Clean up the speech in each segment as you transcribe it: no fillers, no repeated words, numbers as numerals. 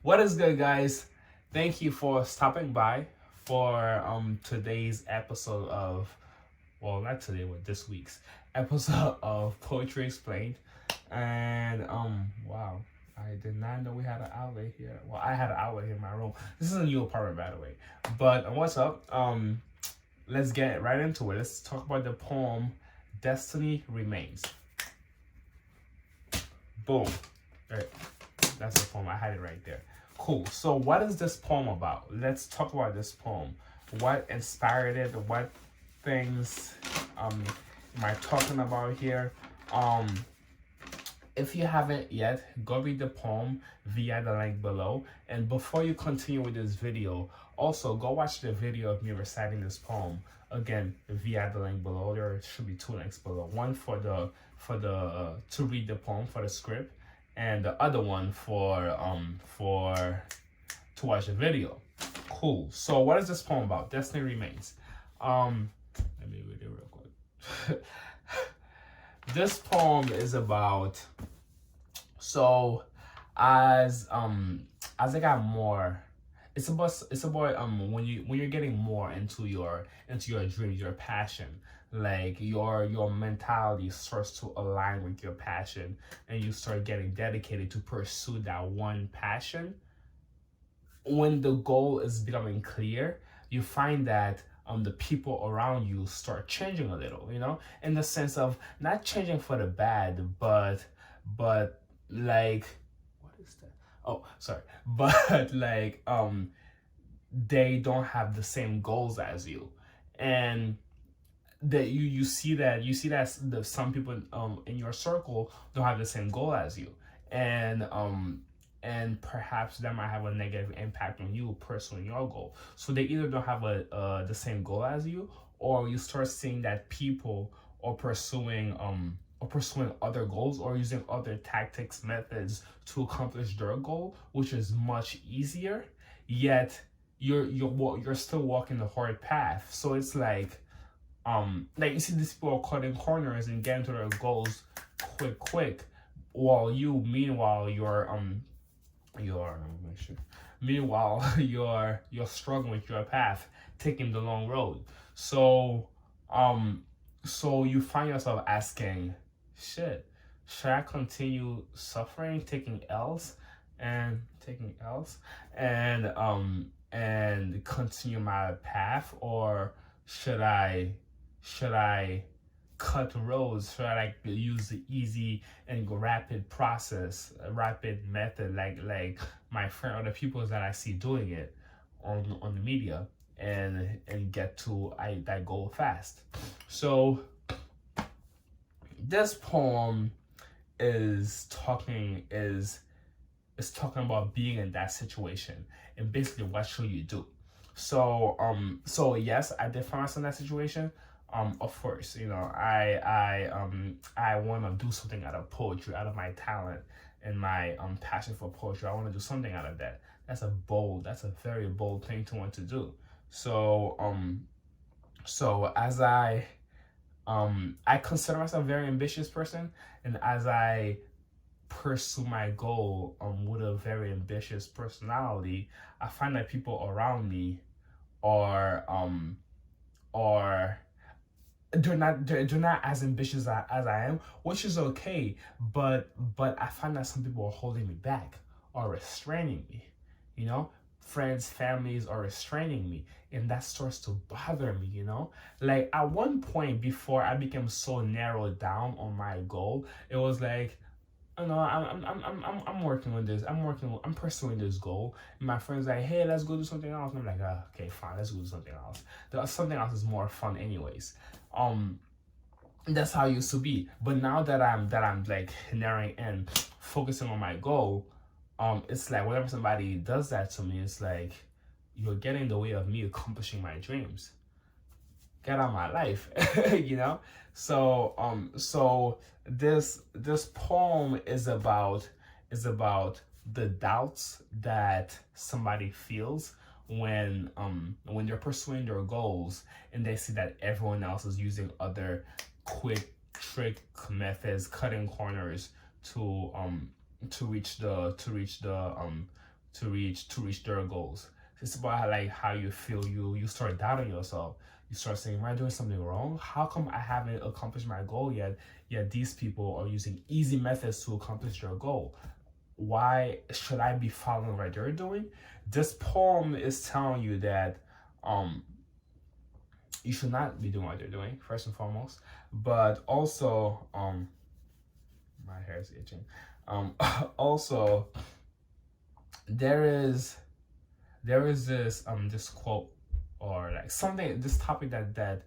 What is good, guys? Thank you for stopping by for today's episode of, well, not today, but this week's episode of Poetry Explained. And wow, I did not know we had an outlet here. Well, I had an outlet here in my room. This is a new apartment, by the way. But what's up? Let's get right into it. Let's talk about the poem "Destiny Remains." Boom. All right. That's the poem. I had it right there. Cool. So what is this poem about? Let's talk about this poem. What inspired it? What things am I talking about here? If you haven't yet, go read the poem via the link below. And before you continue with this video, also go watch the video of me reciting this poem again via the link below. There should be two links below. One for the to read the poem for the script, and the other one for to watch the video. Cool. So what is this poem about? Destiny Remains. Let me read it real quick. This poem is about, so as I got more, it's about when you're getting more into your dreams, your passion, like your mentality starts to align with your passion, and you start getting dedicated to pursue that one passion. When the goal is becoming clear, you find that the people around you start changing a little, in the sense of not changing for the bad, but like, what is that? Oh, sorry. But like they don't have the same goals as you. And that you see that some people in your circle don't have the same goal as you. And perhaps that might have a negative impact on you pursuing your goal. So they either don't have the same goal as you, or you start seeing that people are pursuing other goals, or using other tactics, methods to accomplish their goal, which is much easier. Yet you're still walking the hard path. So it's like you see these people are cutting corners and getting to their goals quick, while meanwhile you're struggling with your path, taking the long road. So so you find yourself asking, shit, should I continue suffering, taking L's and and continue my path, or should I cut roads? Should I use the easy and rapid process, rapid method, like my friend or the people that I see doing it on the media, and get to that goal fast? So this poem is talking about being in that situation, and basically what should you do. So yes, I did find myself in that situation. Of course, I want to do something out of poetry, out of my talent and my passion for poetry. I want to do something out of that. That's a very bold thing to want to do. So as I consider myself a very ambitious person, and as I pursue my goal with a very ambitious personality, I find that people around me are they're not as ambitious as I am, which is okay. But I find that some people are holding me back, or restraining me. Friends, families are restraining me, and that starts to bother me. Like at one point, before I became so narrowed down on my goal, it was like, I'm working on this. I'm pursuing this goal. And my friends like, hey, let's go do something else. And I'm like, okay, fine, let's go do something else. Something else is more fun, anyways. That's how it used to be. But now that I'm like narrowing in, focusing on my goal, it's like whenever somebody does that to me, it's like, you're getting in the way of me accomplishing my dreams. Get out of my life. So this poem is about the doubts that somebody feels when they're pursuing their goals, and they see that everyone else is using other quick trick methods, cutting corners to reach the to reach their goals. It's about how you feel. You start doubting yourself. You start saying, am I doing something wrong? How come I haven't accomplished my goal yet? Yet these people are using easy methods to accomplish their goal. Why should I be following what they're doing? This poem is telling you that you should not be doing what they're doing, first and foremost. But also, my hair is itching. Also, there is this quote, or like something, this topic that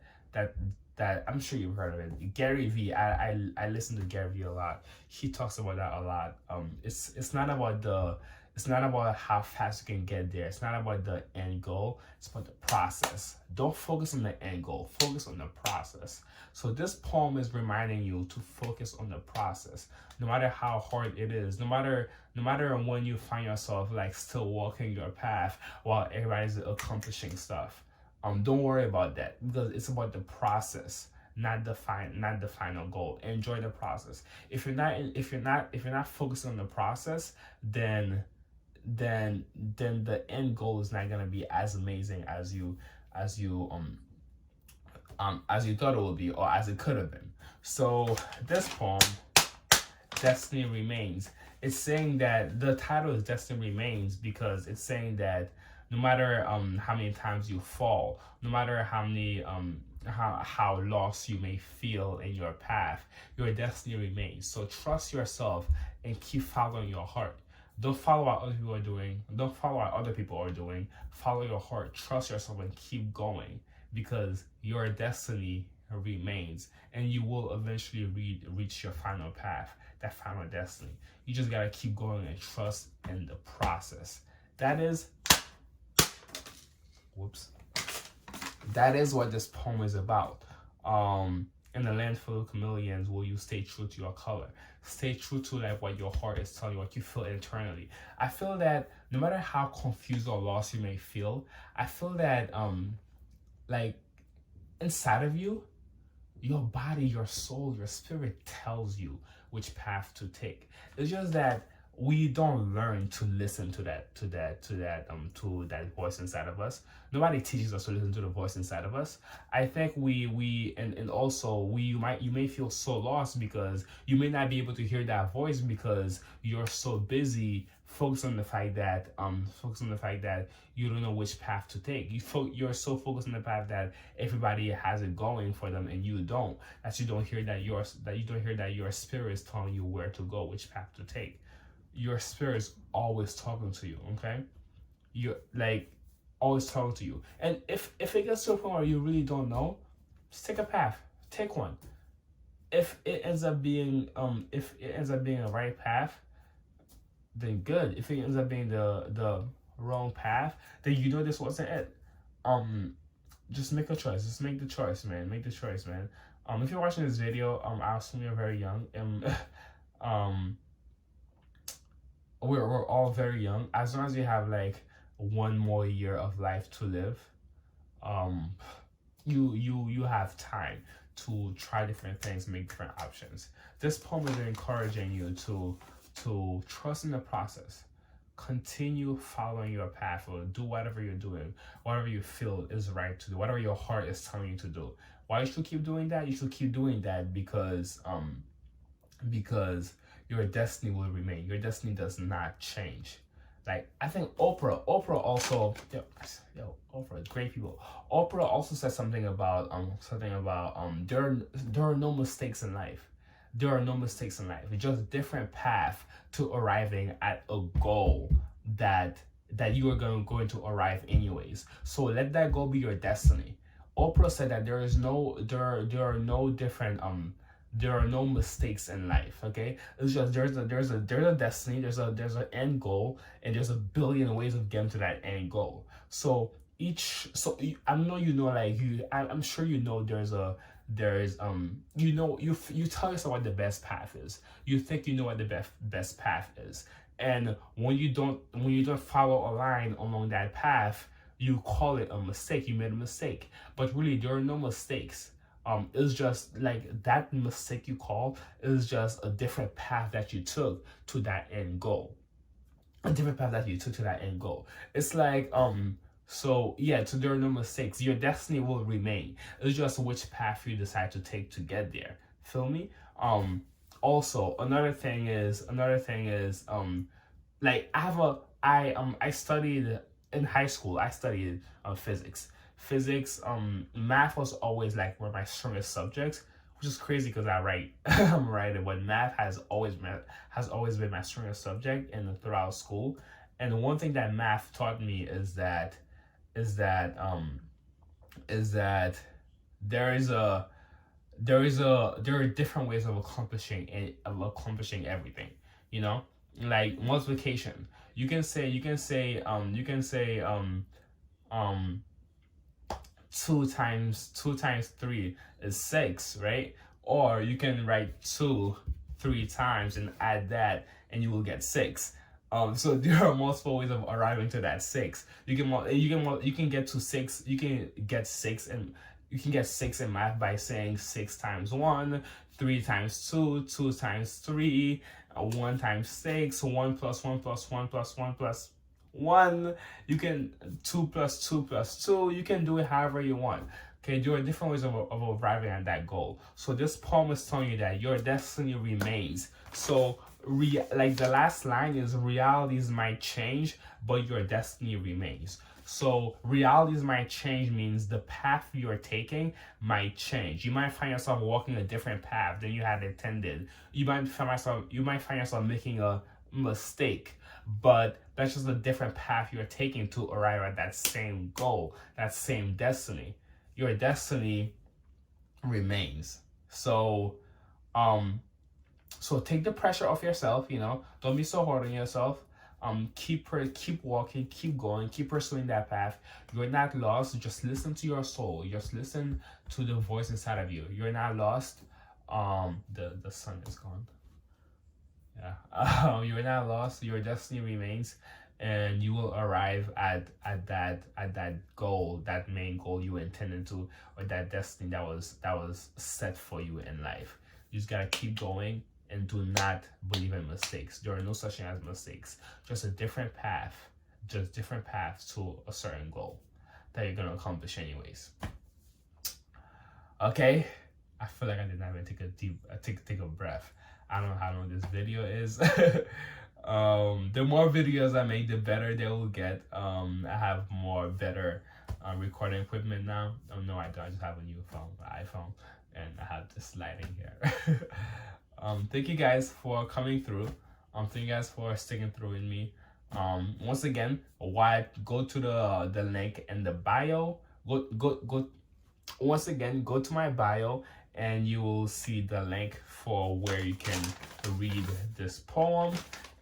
I'm sure you've heard of it. Gary Vee. I listen to Gary Vee a lot. He talks about that a lot. It's not about how fast you can get there. It's not about the end goal. It's about the process. Don't focus on the end goal. Focus on the process. So this poem is reminding you to focus on the process. No matter how hard it is, no matter when you find yourself like still walking your path while everybody's accomplishing stuff. Don't worry about that, because it's about the process, not the final goal. Enjoy the process. If you're not focusing on the process, then the end goal is not gonna be as amazing as you thought it would be, or as it could have been. So this poem, Destiny Remains, it's saying that the title is Destiny Remains because it's saying that no matter how many times you fall, no matter how lost you may feel in your path, your destiny remains. So trust yourself and keep following your heart. Don't follow what other people are doing. Don't follow what other people are doing. Follow your heart. Trust yourself and keep going, because your destiny remains, and you will eventually reach your final path, that final destiny. You just gotta keep going and trust in the process. That is what this poem is about. In a land full of chameleons, will you stay true to your color? Stay true to like what your heart is telling you, what you feel internally. I feel that no matter how confused or lost you may feel, I feel that like inside of you, your body, your soul, your spirit tells you which path to take. It's just that we don't learn to listen to that voice inside of us. Nobody teaches us to listen to the voice inside of us. I think and also you may feel so lost because you may not be able to hear that voice because you're so busy focused on the fact that you don't know which path to take. You're so focused on the path that everybody has it going for them and you don't. That you don't hear that your spirit is telling you where to go, which path to take. Your spirit is always talking to you, okay? You're like always talking to you. And if it gets to a point where you really don't know, just take a path. Take one. If it ends up being a right path, then good. If it ends up being the wrong path, then you know this wasn't it. Just make a choice. Just make the choice, man. Make the choice, man. If you're watching this video, I assume you're very young. We're all very young. As long as you have like one more year of life to live, you have time to try different things, make different options. This poem is encouraging you to trust in the process. Continue following your path, or do whatever you're doing, whatever you feel is right to do, whatever your heart is telling you to do. Why you should keep doing that? You should keep doing that because your destiny will remain. Your destiny does not change. Like, I think Oprah also, Oprah, great people. Oprah also said something about there are no mistakes in life. There are no mistakes in life. It's just a different path to arriving at a goal that you are going to arrive anyways. So let that goal be your destiny. Oprah said that there are no mistakes in life. Okay, it's just there's a destiny, there's an end goal, and there's a billion ways of getting to that end goal. So I know I'm sure you know you tell yourself what the best path is. You think you know what the best path is, and when you don't follow a line along that path, you call it a mistake. You made a mistake, but really there are no mistakes. It's just like that mistake you call is just a different path that you took to that end goal. a different path that you took to that end goal. It's like so yeah, so there are no mistakes. Your destiny will remain. It's just which path you decide to take to get there. Feel me? Also another thing is like I studied in high school. I studied physics. Math was always like one of my strongest subjects, which is crazy because I write. I'm writing, but math has always been my strongest subject and throughout school. And one thing that math taught me is that is that there is a there are different ways of accomplishing everything. You know, like multiplication. You can say um 2 times 3 is 6, right? Or you can write 2 3 times and add that and you will get 6. So there are multiple ways of arriving to that 6. You can get to 6. You can get 6 and you can get 6 in math by saying 6 times 1, 3 times 2, 2 times 3, 1 times 6, 1 plus 1 plus 1 plus 1 plus 1. You can 2 plus 2 plus 2. You can do it however you want. Okay, there are different ways of arriving at that goal. So this poem is telling you that your destiny remains. So like the last line is realities might change, but your destiny remains. So realities might change means the path you're taking might change. You might find yourself walking a different path than you had intended. You might find yourself making a mistake, but that's just a different path you're taking to arrive at that same goal, that same destiny. Your destiny remains. So so take the pressure off yourself, you know. Don't be so hard on yourself. Keep walking, keep going, keep pursuing that path. You're not lost. Just listen to your soul. Just listen to the voice inside of you. You're not lost. The sun is gone. Yeah. You're not lost. Your destiny remains, and you will arrive at that goal, that main goal you intended to, or that destiny that was set for you in life. You just gotta keep going and do not believe in mistakes. There are no such thing as mistakes. Just a different path, just different paths to a certain goal that you're gonna accomplish anyways. Okay, I feel like I did not even take a breath. I don't know how long this video is. The more videos I make, the better they will get. I have better recording equipment now. Oh no, I don't. I just have a new phone, an iPhone, and I have this lighting here. Thank you guys for coming through. Thank you guys for sticking through with me. Once again, go to the link in the bio. Go. Once again, go to my bio and you will see the link for where you can read this poem,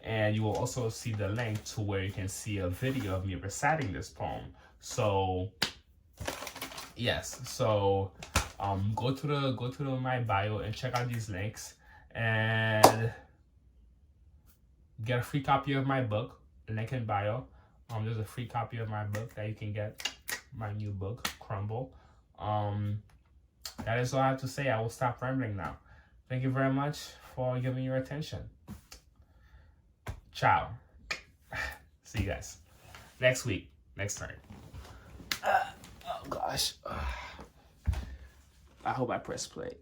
and you will also see the link to where you can see a video of me reciting this poem. So yes, so go to my bio and check out these links and get a free copy of my book. Link in bio. There's a free copy of my book that you can get. My new book, Crumble. That is all I have to say. I will stop rambling now. Thank you very much for giving your attention. Ciao. See you guys next week, next time. Oh gosh. I hope I press play.